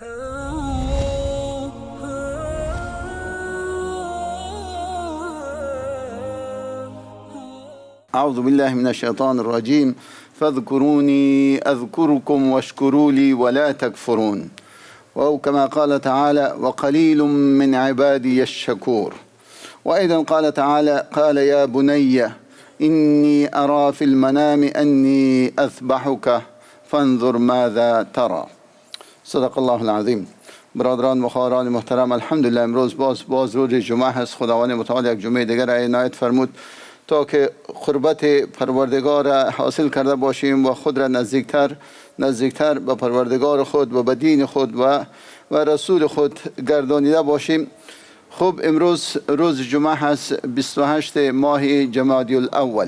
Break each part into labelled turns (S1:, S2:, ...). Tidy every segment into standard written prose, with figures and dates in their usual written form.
S1: أعوذ بالله من الشيطان الرجيم فاذكروني أذكركم واشكروا لي ولا تكفرون أو كما قال تعالى وقليل من عبادي الشكور. وأيضا قال تعالى قال يا بني إني أرى في المنام أني أذبحك فانظر ماذا ترى. صدق الله العظیم. برادران و خواهران محترم، الحمدلله امروز باز روز جمعه هست. خداوند متعال یک جمعه دیگر عنایت فرمود تا که قربت پروردگار حاصل کرده باشیم و خود را نزدیکتر به پروردگار خود و به دین خود و رسول خود گردانیده باشیم. خب امروز روز جمعه هست، 28 ماه جمادی الاول.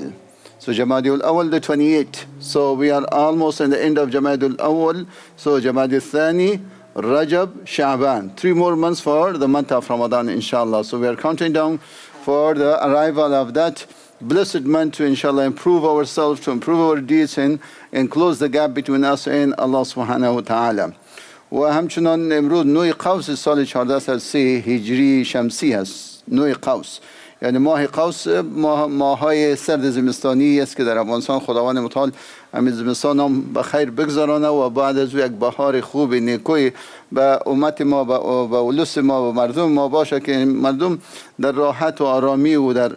S1: So Jamadi al-Awwal the 28th. So we are almost in the end of Jamadi al-Awwal. So Jamadi al-Thani, Rajab, Sha'ban. 3 more months for the month of Ramadan, inshallah. So we are counting down for the arrival of that blessed month to inshallah improve ourselves, to improve our deeds and close the gap between us and Allah subhanahu wa ta'ala. و همچنان امروز نوع قوس سال 1403 هجری شمسی هست. نوع قوس یعنی ماه قوس ماهای سرد زمستانی است که در افغانستان خداوند متعال همین زمستان هم به خیر بگذرانه و بعد از یک بهار خوب نیکوی به امت ما به اولس ما و مردم ما باشه که مردم در راحت و آرامی و در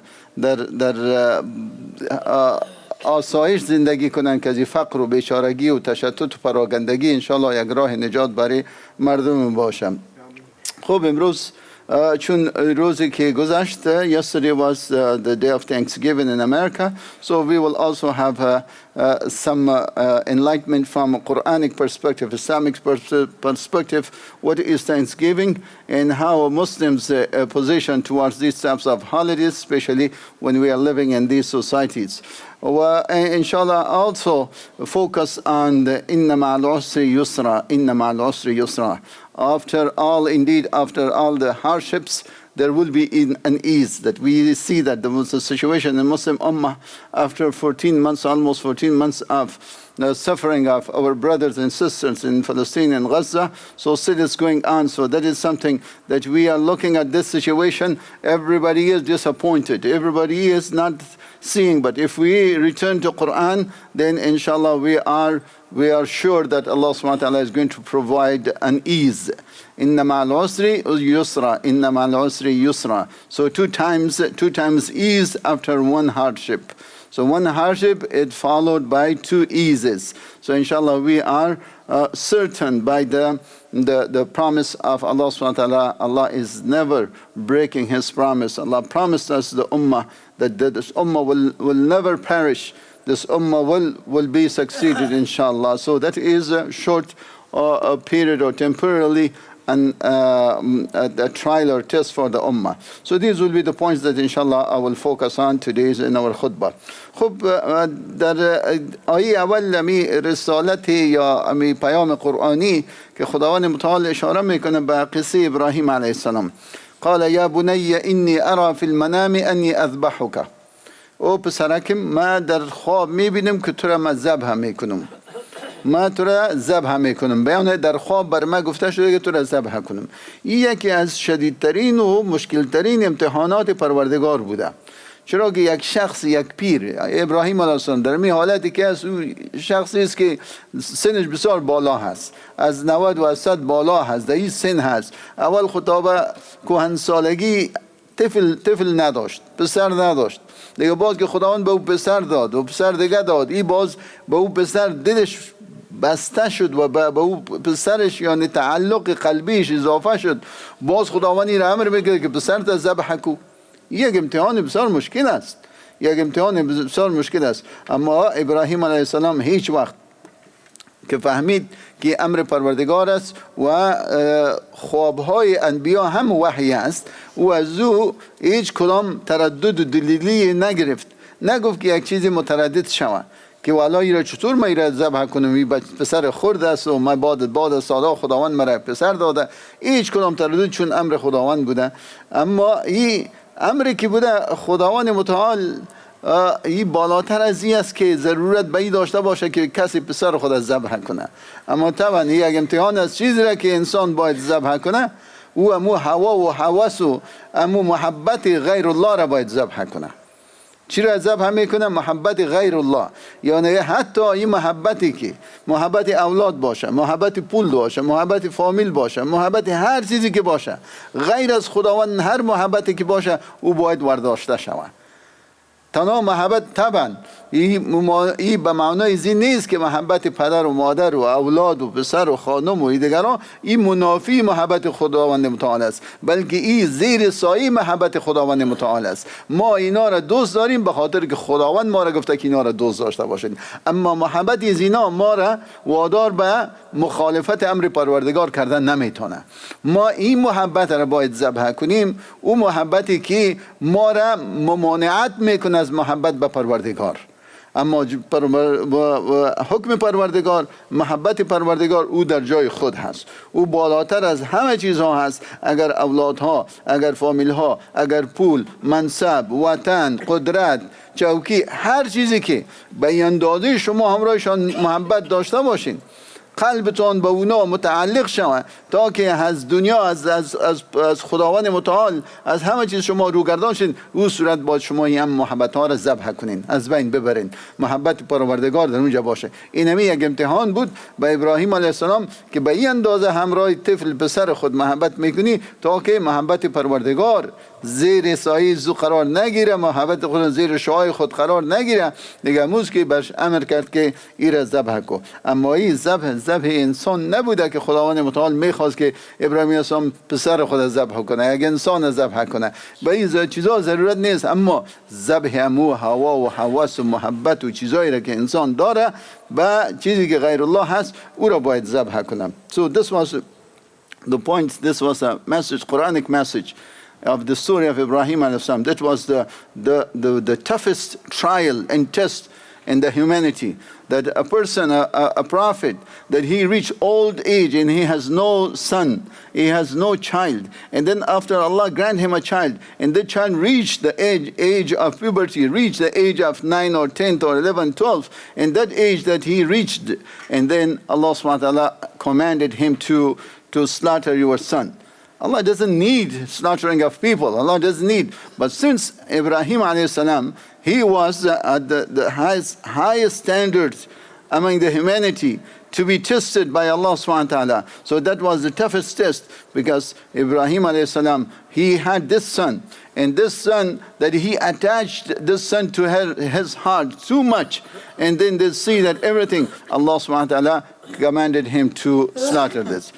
S1: آسایش زندگی کنند که از فقر و بیچارگی و تشتت و پراگندگی انشالله یک راه نجات برای مردم باشم. خب امروز چون روزی که گذشت yesterday was the day of Thanksgiving in America, so we will also have some enlightenment from a Quranic perspective, Islamic perspective, what is Thanksgiving and how Muslims position towards these types of holidays, especially when we are living in these societies. Inshallah also focus on the inna ma'al usri yusra. After all the hardships, there will be an ease. That we see that there was a situation in Muslim Ummah after almost 14 months of the suffering of our brothers and sisters in Palestine and Gaza. So still it's going on. So that is something that we are looking at this situation. Everybody is disappointed. Everybody is not seeing. But if we return to Quran, then inshallah we are sure that Allah subhanahu wa ta'ala is going to provide an ease. Inna ma'al usri yusra. Inna ma'al usri yusra. So two times ease after one hardship. So one hardship is followed by 2 eases. So inshallah we are certain by the promise of Allah subhanahu wa ta'ala. Allah is never breaking His promise. Allah promised us the ummah that this ummah will never perish. This ummah will be succeeded inshallah. So that is a short period or temporarily and a trial or test for the ummah. So these will be the points that inshallah I will focus on today in our khutbah. خب در آیه اول می رسالت یا می پیام قرآنی که خداوند متعال اشاره میکنه به قصه ابراهیم علیه السلام. قال یا بنی انی ارى فی المنام انی اذبحک. او پسرکم ما در خواب میبینم که تو را من ذبح میکنم. ما تو را ذبح میکنم. بیان در خواب بر ما گفته شده که تو را ذبح کنم. این یکی از شدیدترین و مشکلترین امتحانات پروردگار بوده. چرا که یک شخص، یک پیر، ابراهیم علیه السلام در این حالتی که از شخصی است که سنش بسیار بالا هست، از 90 و از 100 بالا هست، در این سن هست. اول خطابه کهنسالگی طفل نداشت، پسر نداشت. دیگه باز که خداوند به او پسر داد و پسر دیگه داد، این باز به او پسر دلش بسته شد و به او پسرش یعنی تعلق قلبیش اضافه شد. باز خداوند این امر میگه که پسر تا ذبح کو. یک امتحان بسیار مشکل است. اما ابراهیم علیه السلام هیچ وقت که فهمید که امر پروردگار است و خوابهای انبیا هم وحی است و از او هیچ کدام تردد و دلیلی نگرفت. نگفت که یک چیزی متردد شود که والا ایره چطور ما ایره ذبح کنم، این پسر خرد است و ما بعد سالا خداوند مرا پسر داده. هیچ کدام تردد، چون امر خداوند بوده. اما این امری که بوده خداوند متعال این بالاتر از این است که ضرورت به این داشته باشه که کسی پسر خود ذبح کنه. اما طبعا این یک امتحان است، چیزی را که انسان باید ذبح کنه او امو هوا و هوس و امو محبت غیر الله را باید ذبح کنه. چی را ذبح میکنه؟ محبت غیر الله. یعنی حتی این محبتی که محبت اولاد باشه، محبت پول باشه، محبت فامیل باشه، محبت هر چیزی که باشه، غیر از خداوند هر محبتی که باشه او باید ورداشته شود. تنها محبت طبعا این به معنای زین نیست که محبت پدر و مادر و اولاد و پسر و خانم و دیگران این منافی محبت خداوند متعال است، بلکه این زیر سایه محبت خداوند متعال است. ما اینا را دوست داریم به خاطر که خداوند ما را گفته که اینا را دوست داشته باشید. اما محبت زینا ما را وادار به مخالفت امر پروردگار کردن نمیتونه. ما این محبت را باید ذبح کنیم، او محبتی که ما را ممانعت میکنه از محبت به پروردگار. اما حکم پروردگار، محبت پروردگار او در جای خود هست، او بالاتر از همه چیزها هست. اگر اولادها، اگر فامیلها، اگر پول، منصب، وطن، قدرت، چوکی، هر چیزی که به اندازه شما همراهشان محبت داشته باشین، قلبتان به اونا متعلق شود تا که از دنیا، از خداوند متعال، از همه چیز شما روگردان شین، او صورت باید شما این محبت ها را ذبح کنین، از بین ببرین، محبت پروردگار در اونجا باشه. این همی یک امتحان بود به ابراهیم علیه السلام که به این اندازه همراه طفل پسر خود محبت میکنی تا که محبت پروردگار زیر سایه زو قرار نگیره، محبت خود زیر شعاع خود قرار نگیره. دیگه موز که برش امر کرد که این را ذبح کو. اما این ذبح انسان نبوده که خداوند متعال میخواست که ابراهیم علیه السلام پسر خود ذبح کنه، یک انسان ذبح کنه. به این چیزا ضرورت نیست. اما ذبح امو هوا و هوس و محبت و چیزایی را که انسان داره به چیزی که غیر الله هست او را باید ذبح کنه. So this was the point. This was a message, Quranic message of the story of Ibrahim alayhi salam. That was the toughest trial and test in the humanity, that a person, a prophet, that he reached old age and he has no son, he has no child, and then after Allah grant him a child, and the child reached the age of puberty, reached the age of 9 or 10 or 11, 12, and that age that he reached, and then Allah subhanahu wa ta'ala commanded him to slaughter your son. Allah doesn't need slaughtering of people. Allah doesn't need. But since Ibrahim alayhi salam, he was at the highest standards among the humanity to be tested by Allah subhanahu wa ta'ala. So that was the toughest test, because Ibrahim alayhi salam, he had this son. And this son, that he attached this son to his heart too much. And then they see that everything, Allah subhanahu wa ta'ala commanded him to slaughter this.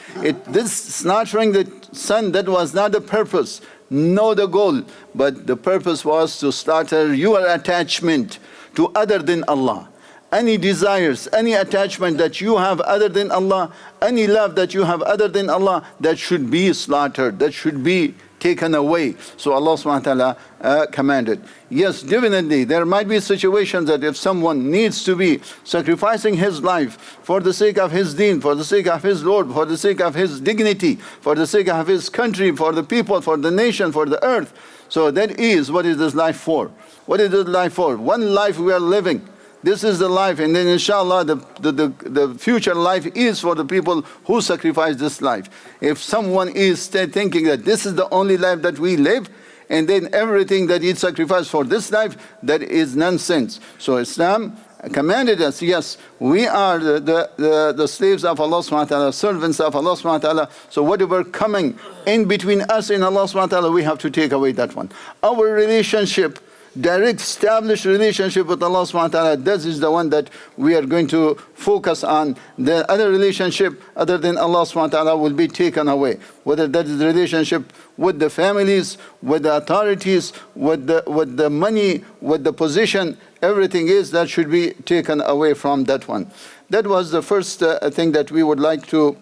S1: This slaughtering the son, that was not the purpose, no the goal, but the purpose was to slaughter your attachment to other than Allah. Any desires, any attachment that you have other than Allah, any love that you have other than Allah, that should be slaughtered, that should be taken away. So Allah subhanahu wa ta'ala commanded. Yes, definitely there might be situations that if someone needs to be sacrificing his life for the sake of his deen, for the sake of his Lord, for the sake of his dignity, for the sake of his country, for the people, for the nation, for the earth. So that is, what is this life for? What is this life for? One life we are living. This is the life, and then inshallah the future life is for the people who sacrifice this life. If someone is thinking that this is the only life that we live, and then everything that is sacrificed for this life, that is nonsense. So Islam commanded us, yes, we are the slaves of Allah subhanahu wa ta'ala, servants of Allah subhanahu wa ta'ala. So whatever coming in between us and Allah subhanahu wa ta'ala, we have to take away that one. Our relationship, direct established relationship with Allah subhanahu wa ta'ala, this is the one that we are going to focus on. The other relationship other than Allah subhanahu wa ta'ala will be taken away. Whether that is the relationship with the families, with the authorities, with the money, with the position, everything is that should be taken away from that one. That was the first thing that we would like to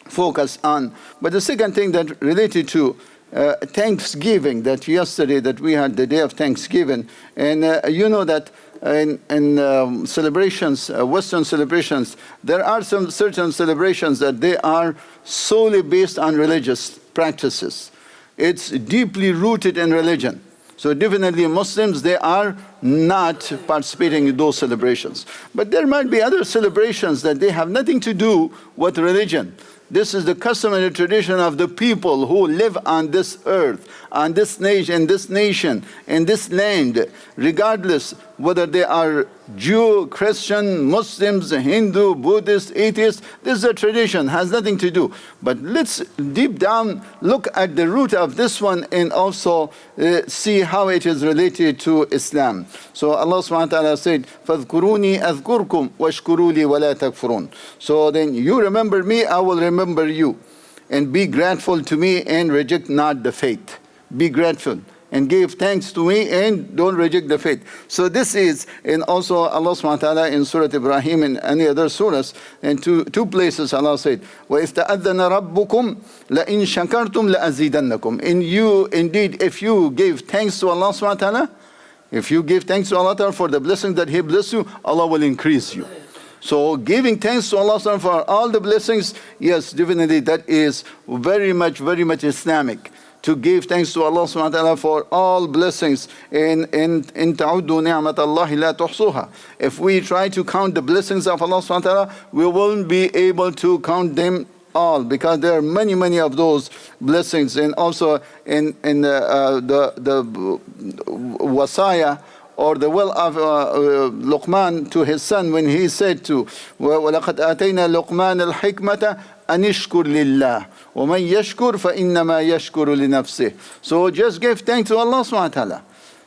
S1: focus on. But the second thing that related to Thanksgiving, that yesterday that we had the day of Thanksgiving, and you know that in celebrations, Western celebrations, there are some certain celebrations that they are solely based on religious practices. It's deeply rooted in religion. So definitely Muslims, they are not participating in those celebrations. But there might be other celebrations that they have nothing to do with religion. This is the custom and the tradition of the people who live on this earth, on this nation, in this land, regardless whether they are Jew, Christian, Muslims, Hindu, Buddhist, atheist. This is a tradition, has nothing to do. But let's deep down look at the root of this one and also see how it is related to Islam. So Allah subhanahu wa ta'ala said, فَاذْكُرُونِي أَذْكُرْكُمْ وَاشْكُرُوا لِي وَلَا تَكْفُرُونَ. So then you remember me, I will remember you. And be grateful to me and reject not the faith. Be grateful and give thanks to me and don't reject the faith. So this is, and also Allah subhanahu wa ta'ala in Surah Ibrahim and any other surahs, and two places Allah said, وَإِذْ تَأَذَّنَ رَبُّكُمْ لَإِن شَكَرْتُمْ لَأَزِيدَنَّكُمْ. And you, indeed, if you give thanks to Allah subhanahu wa ta'ala, if you give thanks to Allah ta'ala for the blessing that He bless you, Allah will increase you. So giving thanks to Allah subhanahu wa ta'ala for all the blessings, yes, definitely that is very much Islamic. To give thanks to Allah subhanahu wa ta'ala for all blessings. In ta'uddu ni'mat Allah la tuhsuha. If we try to count the blessings of Allah subhanahu wa ta'ala, we won't be able to count them all, because there are many of those blessings. And also in the wasaya, or the will of Luqman to his son, when he said to وَلَقَدْ آتَيْنَا لُقْمَانَ الْحِكْمَةَ أَنِ اشْكُرْ لِلَّهِ وَمَنْ يَشْكُرْ فَإِنَّمَا يَشْكُرُ لِنَفْسِهِ. So just give thanks to Allah subhanahu wa ta'ala.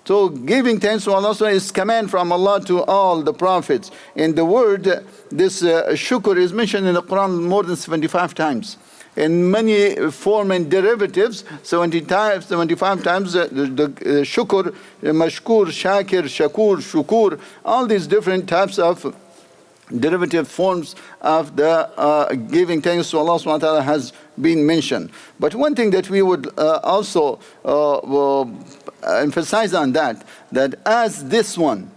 S1: So giving thanks to Allah is command from Allah to all the prophets. And the word, this shukr, is mentioned in the Quran more than 75 times. In many form and derivatives, 75 times the shukr, mashkur, shakir, shakur, shukur, all these different types of derivative forms of the giving thanks to Allah subhanahu wa ta'ala has been mentioned. But one thing that we would also emphasize on that as this one,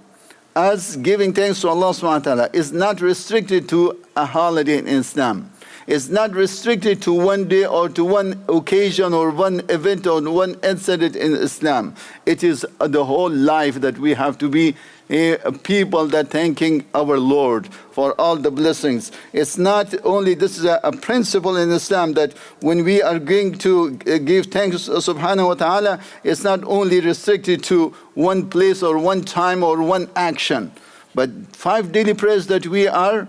S1: as giving thanks to Allah subhanahu wa ta'ala is not restricted to a holiday in Islam. It's not restricted to one day or to one occasion or one event or one incident in Islam. It is the whole life that we have to be people that thanking our Lord for all the blessings. It's not only, this is a principle in Islam, that when we are going to give thanks subhanahu wa ta'ala, it's not only restricted to one place or one time or one action. But 5 daily prayers that we are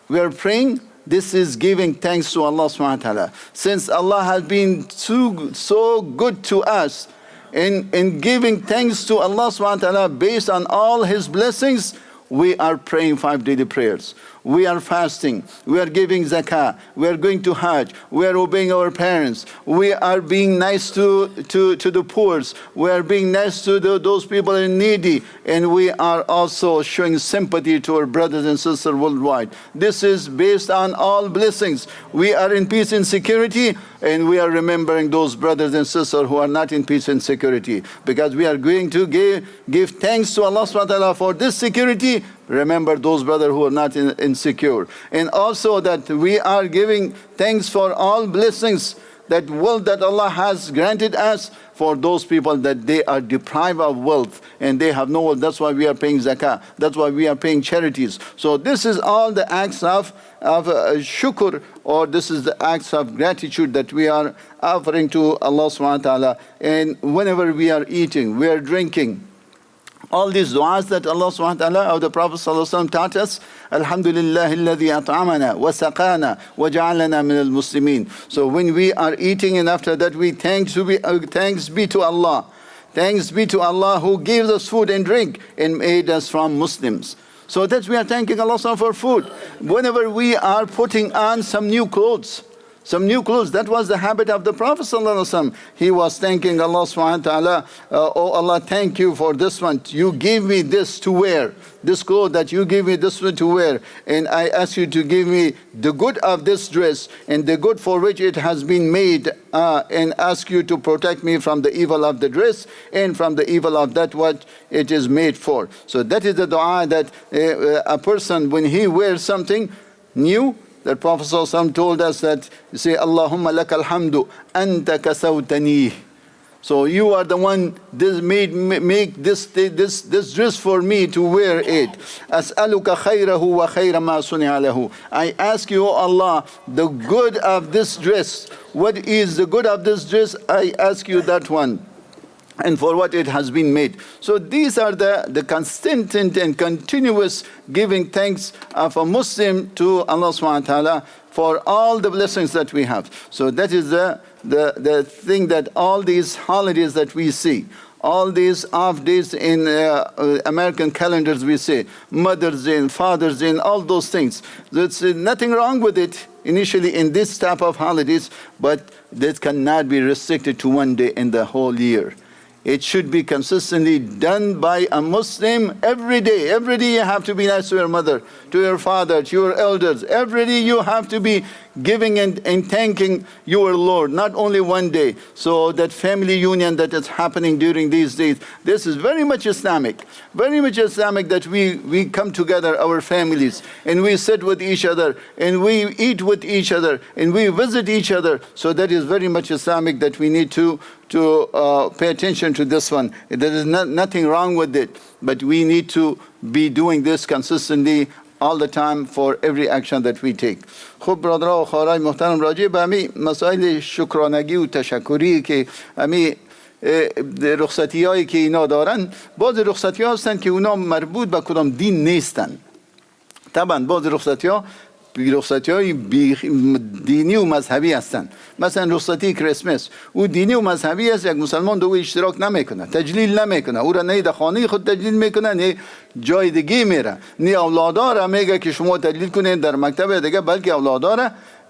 S1: praying, this is giving thanks to Allah subhanahu wa ta'ala. Since Allah has been so good to us, in giving thanks to Allah subhanahu wa ta'ala based on all His blessings, we are praying 5 daily prayers. We are fasting. We are giving zakah. We are going to Hajj. We are obeying our parents. We are being nice to the poor. We are being nice to those people in needy. And we are also showing sympathy to our brothers and sisters worldwide. This is based on all blessings. We are in peace and security, and we are remembering those brothers and sisters who are not in peace and security. Because we are going to give thanks to Allah subhanahu wa ta'ala for this security. Remember those brothers who are not insecure. And also that we are giving thanks for all blessings that wealth that Allah has granted us, for those people that they are deprived of wealth and they have no wealth. That's why we are paying zakah. That's why we are paying charities. So this is all the acts of shukr, or this is the acts of gratitude that we are offering to Allah subhanahu wa ta'ala. And whenever we are eating, we are drinking, all these du'as that Allah subhanahu wa ta'ala or the Prophet sallallahu alaihi wasallam taught us, Alhamdulillah alladhi at'amana wa saqana wa ja'alana min al-muslimin. So when we are eating, and after that we thanks be to Allah. Thanks be to Allah who gives us food and drink and made us from Muslims. So that we are thanking Allah subhanahu for food. Whenever we are putting on some new clothes, that was the habit of the Prophet ﷺ. He was thanking Allah subhanahu wa ta'ala, oh Allah, thank you for this one. You gave me this to wear, this clothes that you gave me this one to wear. And I ask you to give me the good of this dress and the good for which it has been made, and ask you to protect me from the evil of the dress and from the evil of that what it is made for. So that is the dua that a person, when he wears something new, the Prophet ﷺ told us that, say, Allahumma lakal hamdu anta kasawtani. So you are the one this make this dress for me to wear it. As'aluka khayrahu wa khayra ma suni'a lahu. I ask you, O Allah, the good of this dress. What is the good of this dress? I ask you that one, and for what it has been made. So these are the constant and continuous giving thanks of a Muslim to Allah subhanahu wa ta'ala for all the blessings that we have. So that is the thing, that all these holidays that we see, all these off days in American calendars we say, Mother's Day and Father's Day and all those things. There's nothing wrong with it initially in this type of holidays, but that cannot be restricted to one day in the whole year. It should be consistently done by a Muslim every day. Every day you have to be nice to your mother, to your father, to your elders. Every day you have to be giving and thanking your Lord, not only one day. So that family union that is happening during these days, this is very much Islamic. Very much Islamic, that we come together, our families, and we sit with each other, and we eat with each other, and we visit each other. So that is very much Islamic, that we need to pay attention to this one. There is nothing wrong with it, but we need to be doing this consistently all the time for every action that we take. خب برادرها و خواهرای محترم، راجع به همین مسائل شکرانگی و تشکری که همین رخصتی هایی که اینا دارن، بعض رخصتی ها هستن که اونا مربوط به کدام دین نیستن. طبعا بعض رخصتی های دینی و مذهبی هستند. مثلا رخصتی کریسمس، او دینی و مذهبی است، یک مسلمان دو اشتراک نمیکنه، تجلیل نمیکنه، او را نه در خانه خود تجلیل میکنه، نه جای دیگه میره، نه اولادها را میگه که شما تجلیل کنید در مکتب دیگه، بلکه اولادها را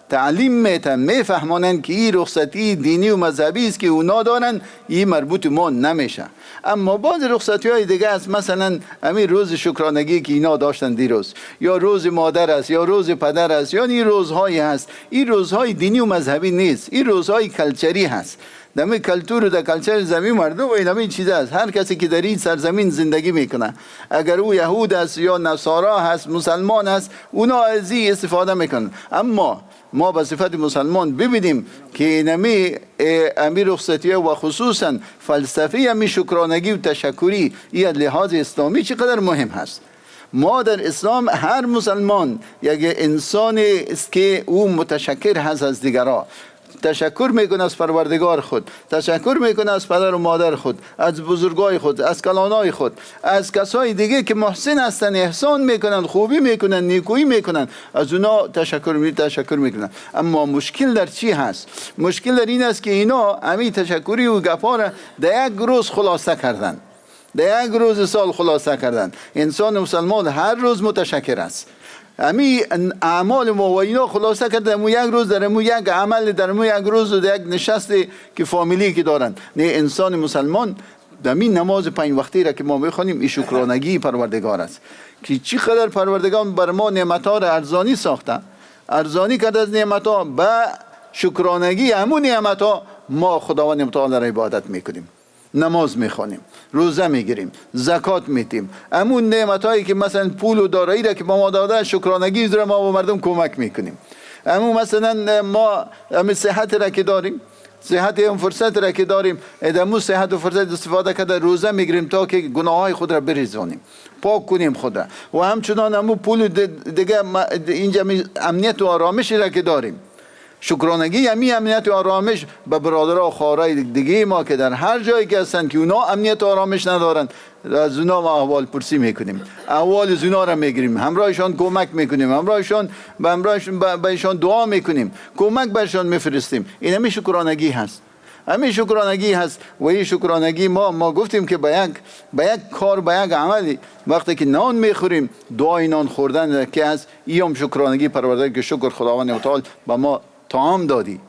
S1: تعلیم میتن، میفهمونن که این رخصتی دینی و مذهبی است که اونا دارن، این مربوط ما نمیشه. اما بعض رخصتی های دیگه است، مثلا همین روز شکرانگی که اینا داشتن دیروز، یا روز مادر است، یا روز پدر است، یا این روزهایی هست. این روزهای دینی و مذهبی نیست، این روزهای کلچری هست. دمی کلتور و در کلچر زمین مردم و این چیز است. هر کسی که در این سرزمین زندگی میکنه، اگر او یهود است یا نصارا هست، مسلمان هست، اونا از این استفاده میکنن. اما ما به صفت مسلمان ببینیم که امی رخصتی و خصوصا فلسفه امی شکرانگی و تشکری، این لحاظ اسلامی چقدر مهم هست. ما در اسلام هر مسلمان یک انسان است که او متشکر هست از دیگران. تشکر میکنه از پروردگار خود، تشکر میکنه از پدر و مادر خود، از بزرگای خود، از کلانای خود، از کسای دیگه که محسن هستن، احسان میکنن، خوبی میکنن، نیکویی میکنن، از اونا تشکر میکنن. اما مشکل در چی هست؟ مشکل در این است که اینا همین تشکری و گپا را در یک روز خلاصه کردن، در یک روز سال خلاصه کردن. انسان مسلمان هر روز متشکر است. امی اعمال ما و اینا خلاصه کرده امو یک روز، در امو یک عمل، در امو یک روز، در یک نشست که فامیلی که دارن. نه، انسان مسلمان در این نماز 5 وقتی را که ما میخوانیم، این شکرانگی پروردگار است که چقدر پروردگار بر ما نعمت‌ها را ارزانی ساخته، ارزانی کرده از نعمت‌ها. با شکرانگی همون نعمت‌ها ما خداوند متعال را عبادت میکنیم، نماز میخوانیم، روزه میگیریم، زکات میدیم. همون نعمتایی که مثلا پول و دارایی را که با ما داده، شکرانگی را ما به مردم کمک میکنیم. همون مثلا ما همین صحت را که داریم، صحت و فرصت را که داریم، ادامو صحت و فرصت استفاده کرده روزه میگیریم تا که گناههای خود را بریزانیم، پاک کنیم خود را. و همچنان همون پول دیگه اینجا امنیت و آرامش را که داریم، شکرانگی همین امنیت و آرامش به برادرها و خواهرای دیگه ما که در هر جایی که هستن که اونا امنیت و آرامش ندارن، از اونا ما احوال پرسی میکنیم، احوال از اونا را میگیریم، همراهشان کمک میکنیم، همراهشان بهشان دعا میکنیم، کمک برشان میفرستیم. این همین شکرانگی هست، همین شکرانگی هست. و این شکرانگی ما گفتیم که به یک کار، به یک عملی، وقتی که نان میخوریم، دعای نان خوردن که از این شکرانگی پروردگار که شکر خداوند متعال به ما طعام دادی.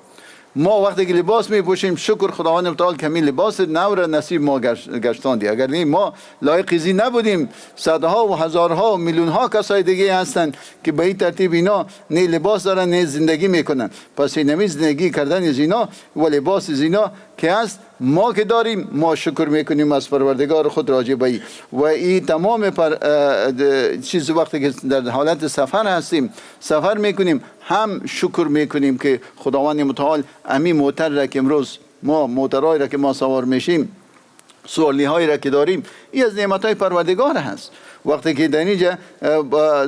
S1: ما وقتی که لباس میپوشیم، شکر خداوند متعال که همین لباس نو را نصیب ما گشتاندی. اگر نه ما لایق زی نبودیم، صدها و هزارها و میلیونها کسای دیگه هستند که به این ترتیب اینا نه لباس دارن نه زندگی میکنن. پس این زندگی کردن از اینا و لباس از اینا که هست، ما که داریم، ما شکر میکنیم از پروردگار خود راجع به این. و این تمام چیز وقتی که در حالت سفر هستیم، سفر میکنیم، هم شکر میکنیم که خداوند متعال امی موتر را که امروز ما موترهایی را که ما سوار میشیم، سوالی هایی را که داریم، این از نعمت های پروردگار هست. وقتی که در اینجا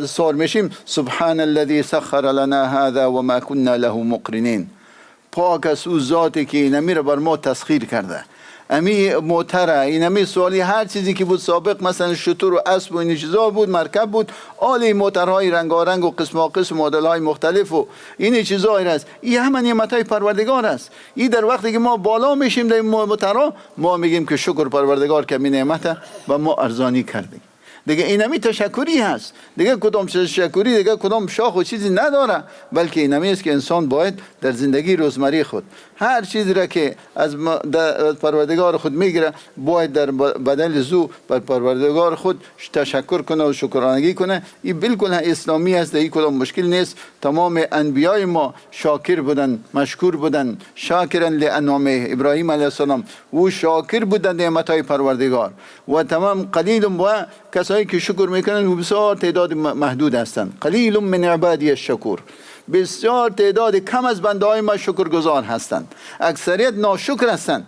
S1: سوار میشیم سبحان الذي سخر لنا هذا وما كنا له مقرنين، پاک است او ذاتی که اینمی را بر ما تسخیر کرده. امی موتره، اینمی سوالی هر چیزی که بود سابق، مثلا شتر و اسب و این چیزا بود، مرکب بود، آلی موترهای رنگارنگ و قسم مدل های مختلف و این چیزا است. این همه نعمت های پروردگار است. این در وقتی که ما بالا میشیم در موترها، ما میگیم که شکر پروردگار که می نعمت و ما ارزانی کردیم. دیگه اینمی تشکری هست، دیگه کدام تشکری، دیگه کدام شاخ و چیزی نداره، بلکه اینمی است که انسان باید در زندگی روزمره خود هر چیزی را که از پروردگار خود میگیره باید در بدل زو بر پروردگار خود تشکر کنه و شکرانگی کنه. این بالکل اسلامی است، این کدام مشکل نیست. تمام انبیای ما شاکر بودن، مشکور بودن. شاکرا لانعامه، ابراهیم علیه السلام او شاکر بودن نعمتهای پروردگار. و تمام قلیل و کسایی که شکر میکنن و بسیار تعداد محدود هستند. قلیل من عبادی الشکور، بسیار تعداد کم از بنده های ما شکرگزار هستند. اکثریت ناشکر هستند،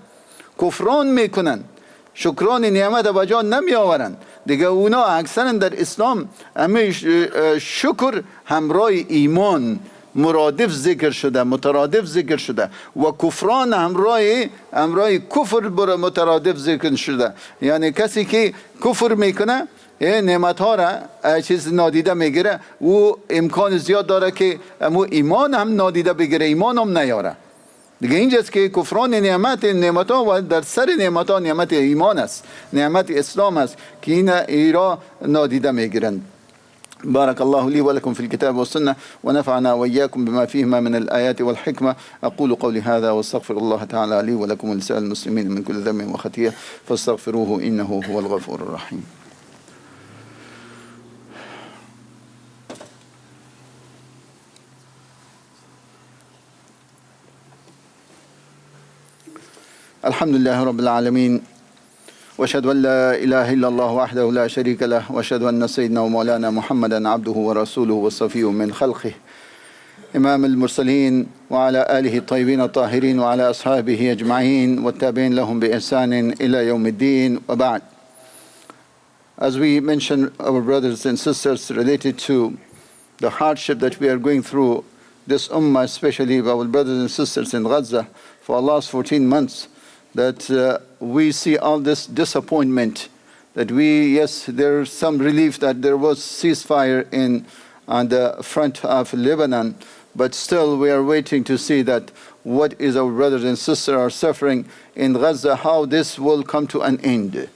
S1: کفران میکنند، شکران نعمت به جا نمی آورند. دیگه اونا اکثرا در اسلام همه شکر همراه ایمان مرادف ذکر شده، مترادف ذکر شده، و کفران همراه کفر مترادف ذکر شده. یعنی کسی که کفر میکنه نعمت ها را چیز نادیده میگیره، و امکان زیاد داره که ایمان هم نادیده بگیره، ایمان هم نیاره. دیگه اینجاست که کفران نعمت ها و در سر نعمت ها نعمت ایمان است، نعمت اسلام است که این را نادیده میگیرند. بارك الله لي ولكم في الكتاب والسنة ونفعنا وإياكم بما فيهما من الآيات والحكمة. أقول قولي هذا واستغفر الله تعالى لي ولكم ولسائر المسلمين من كل ذنب وخطيئة فاستغفروه إنه هو الغفور الرحيم. الحمد لله رب العالمين، واشهد ان لا اله الا الله وحده لا شريك له، واشهد ان سيدنا ومولانا محمدا عبده ورسوله وصفيه من خلقه امام المرسلين، وعلى اله الطيبين الطاهرين وعلى اصحابه اجمعين والتابعين لهم باحسان الى يوم الدين. وبعد. As we mentioned, our brothers and sisters, related to the hardship that we are going through, this ummah, especially our brothers and sisters in Gaza, for the last 14 months, that we see all this disappointment, that yes, there's some relief that there was ceasefire on the front of Lebanon, but still we are waiting to see that what is our brothers and sisters are suffering in Gaza, how this will come to an end.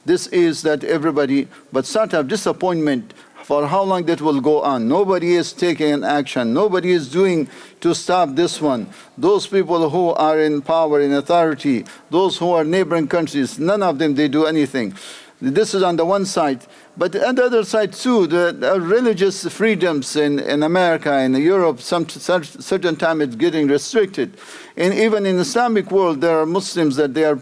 S1: This is that everybody, but sort of disappointment for how long that will go on. Nobody is taking action. Nobody is doing to stop this one. Those people who are in power, in authority, those who are neighboring countries, none of them, they do anything. This is on the one side. But on the other side too, the religious freedoms in America and Europe, certain time it's getting restricted. And even in the Islamic world, there are Muslims that they are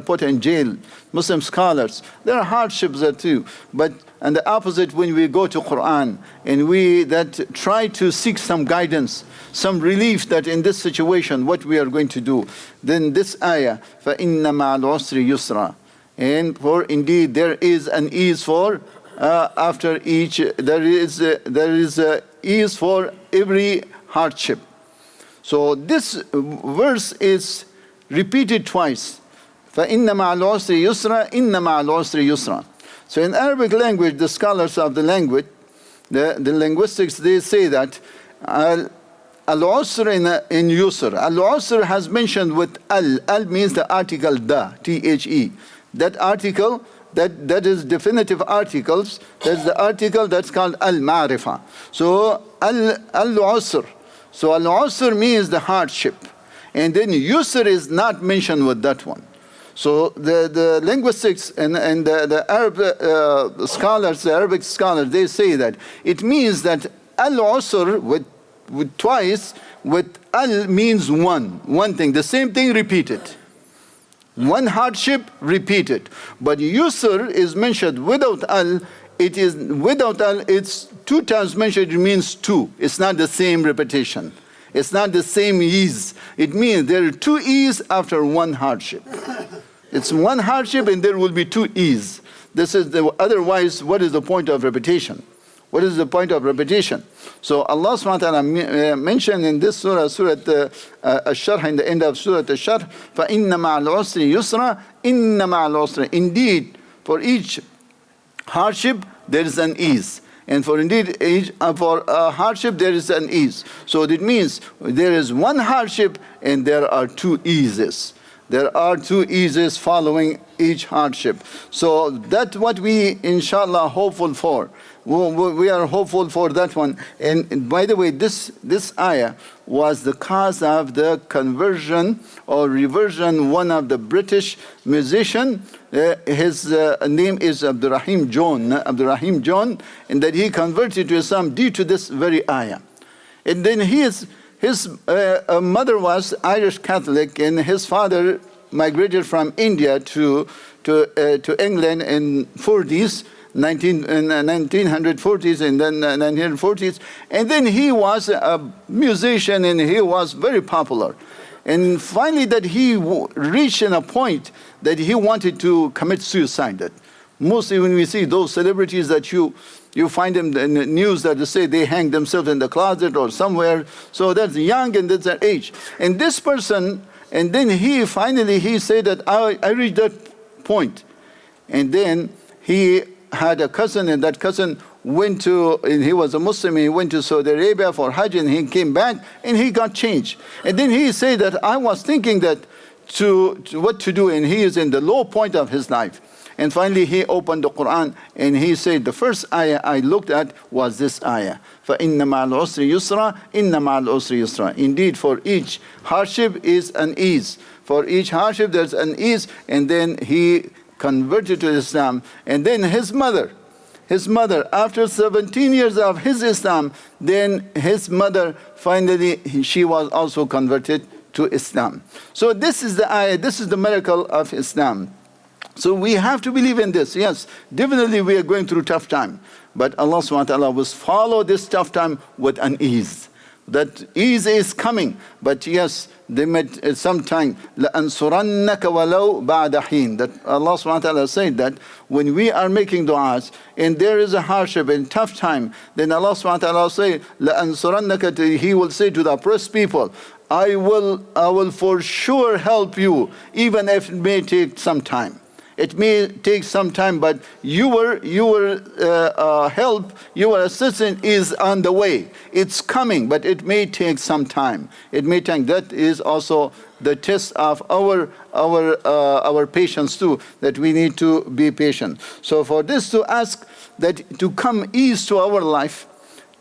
S1: put in jail, Muslim scholars. There are hardships there too. But on the opposite, when we go to Quran and we that try to seek some guidance, some relief that in this situation, what we are going to do, then this ayah, فَإِنَّ مَعَ الْعُسْرِ يُسْرًا. And for indeed there is an ease for after each, there is a ease for every hardship. So this verse is repeated twice. فَإِنَّ مَعَ الْعُسْرِ يُسْرًا إِنَّ مَعَ الْعُسْرِ يُسْرًا. So in Arabic language, the scholars of the language, the linguistics, they say that al-usr in yusr. Al-usr has mentioned with al. Al means the article da, T-H-E. That article, that is definitive articles, that's the article that's called al-ma'rifa. So al-usr. So al-usr means the hardship. And then yusr is not mentioned with that one. So the linguistics and the Arab scholars, the Arabic scholars, they say that it means that al-usr with twice, with al means one thing, the same thing repeated. One hardship repeated. But yusr is mentioned without al. It is without al, it's two times mentioned, it means two. It's not the same repetition. It's not the same ease. It means there are two ease after one hardship. It's one hardship and there will be two ease. Otherwise, what is the point of repetition? What is the point of repetition? So Allah subhanahu wa ta'ala mentioned in this surah, Surah Ash-Sharh, in the end of Surah Ash-Sharh, فَإِنَّ مَعَ الْعُسْرِ يُسْرًا إِنَّ مَعَ الْعُسْرِ. Indeed, for each hardship, there is an ease. And for hardship, there is an ease. So it means there is one hardship and there are two eases. There are two eases following each hardship. So that's what we, inshallah, hopeful for. We are hopeful for that one. And by the way, this ayah was the cause of the conversion or reversion. One of the British musician, his name is Abdurrahim John, and that he converted to Islam due to this very ayah. And then his mother was Irish Catholic, and his father migrated from India to England in 1940s and then 1940s. And then he was a musician and he was very popular. And finally that he reached a point that he wanted to commit suicide. That mostly when we see those celebrities that you find them in the news that they say they hang themselves in the closet or somewhere. So that's young and that's their age. And this person, and then he said that I reached that point. And then he had a cousin, and that cousin and he was a Muslim, he went to Saudi Arabia for Hajj, and he came back and he got changed. And then he said that I was thinking that what to do, and he is in the low point of his life. And finally he opened the Quran and he said, the first ayah I looked at was this ayah. فَإِنَّ مَعَ الْعُسْرِ يُسْرًا إِنَّ مَعَ الْعُسْرِ يُسْرًا. Indeed, for each hardship is an ease. For each hardship there's an ease. And then he converted to Islam. And then his mother, after 17 years of his Islam, then his mother finally, she was also converted to Islam. So this is the ayah, this is the miracle of Islam. So we have to believe in this. Yes, definitely we are going through tough time. But Allah subhanahu wa ta'ala will follow this tough time with an ease. That ease is coming. But yes, they met sometime. لَأَنْصُرَنَّكَ وَلَوْ بَعْدَ حِينٍ. That Allah subhanahu wa ta'ala said that when we are making du'as and there is a hardship and tough time, then Allah subhanahu wa ta'ala will say, لَأَنْصُرَنَّكَ. He will say to the oppressed people, I will for sure help you, even if it may take some time. It may take some time, but your help, your assistance is on the way. It's coming, but it may take some time. It may take. That is also the test of our patience too. That we need to be patient. So for this to ask that to come ease to our life,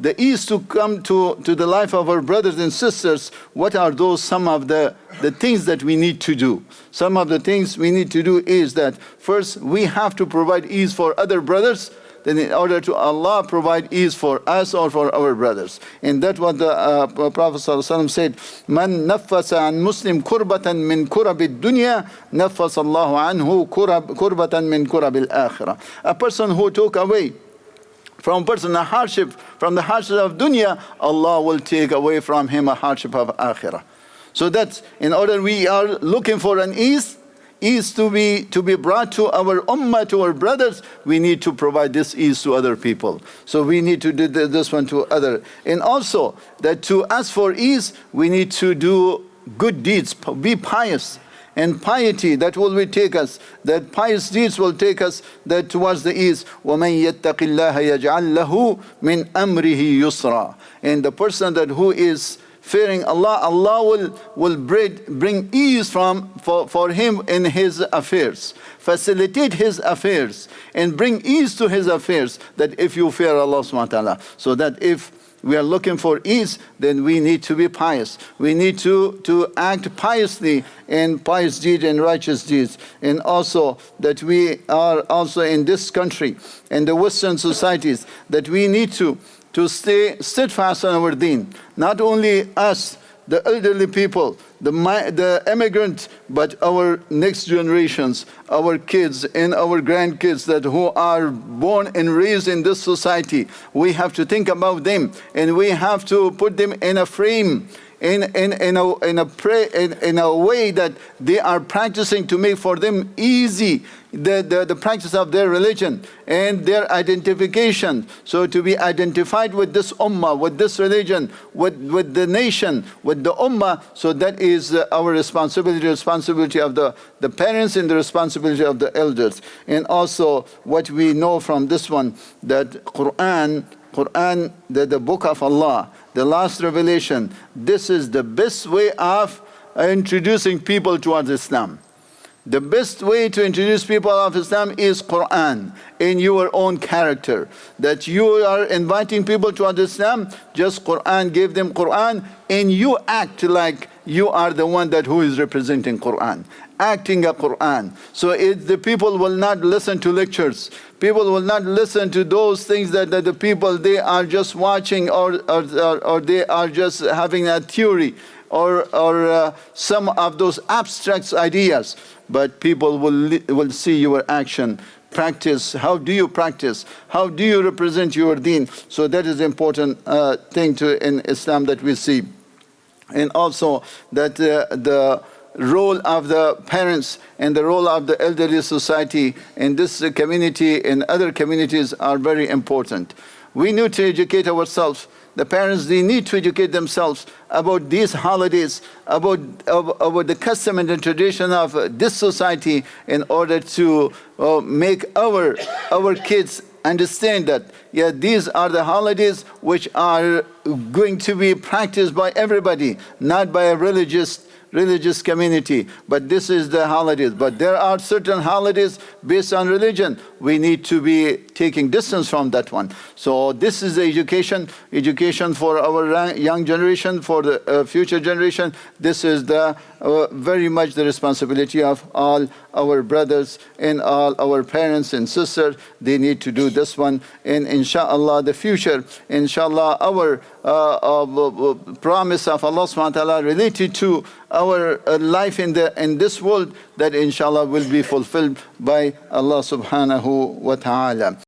S1: the ease to come to the life of our brothers and sisters, what are those some of the things that we need to do? Some of the things we need to do is that first we have to provide ease for other brothers, then in order to Allah provide ease for us or for our brothers. And that's what the Prophet ﷺ said, Man nafasa an Muslim kurbatan min kurabi dunya, nafasa Allahu anhu kurbatan min kurabil akhirah. A person who took away from the hardship of dunya, Allah will take away from him a hardship of akhirah. So that's in order we are looking for an ease to be brought to our ummah, to our brothers, we need to provide this ease to other people. So we need to do this one to other. And also that to ask for ease, we need to do good deeds, be pious. And piety, that will take us, that pious deeds will take us that towards the ease. وَمَنْ يَتَّقِ اللَّهَ يَجْعَلْ لَهُ مِنْ أَمْرِهِ يُسْرًا. And the person that who is fearing Allah, Allah will bring ease for him in his affairs. Facilitate his affairs and bring ease to his affairs, that if you fear Allah subhanahu wa ta'ala. So that if we are looking for ease, then we need to be pious. We need to act piously in pious deeds and righteous deeds. And also that we are also in this country and the Western societies, that we need to stay steadfast on our deen. Not only us, the elderly people, the immigrants, but our next generations, our kids and our grandkids that who are born and raised in this society. We have to think about them, and we have to put them in a frame, in a way that they are practicing to make for them easy the practice of their religion and their identification. So to be identified with this ummah, with this religion, with the nation, with the ummah, so that is our responsibility of the parents and the responsibility of the elders. And also what we know from this one, that Quran, the book of Allah, the last revelation, this is the best way of introducing people towards Islam. The best way to introduce people of Islam is Quran, in your own character. That you are inviting people towards Islam, just Quran, give them Quran, and you act like you are the one who is representing Quran, acting a Quran. So the people will not listen to lectures. People will not listen to those things that the people, they are just watching or they are just having a theory or some of those abstract ideas. But people will see your action. Practice. How do you practice? How do you represent your deen? So that is important thing in Islam that we see. And also that the role of the parents and the role of the elderly society in this community and other communities are very important. We need to educate ourselves. The parents, they need to educate themselves about these holidays, about the custom and the tradition of this society, in order to make our kids understand that, yeah, these are the holidays which are going to be practiced by everybody, not by a religious community, but this is the holidays. But there are certain holidays based on religion. We need to be taking distance from that one. So this is the education for our young generation, for the future generation. This is the very much the responsibility of all our brothers and all our parents and sisters. They need to do this one. And inshallah, the future, inshallah, our promise of Allah subhanahu wa ta'ala related to our life in this world, that inshallah will be fulfilled by Allah subhanahu wa ta'ala.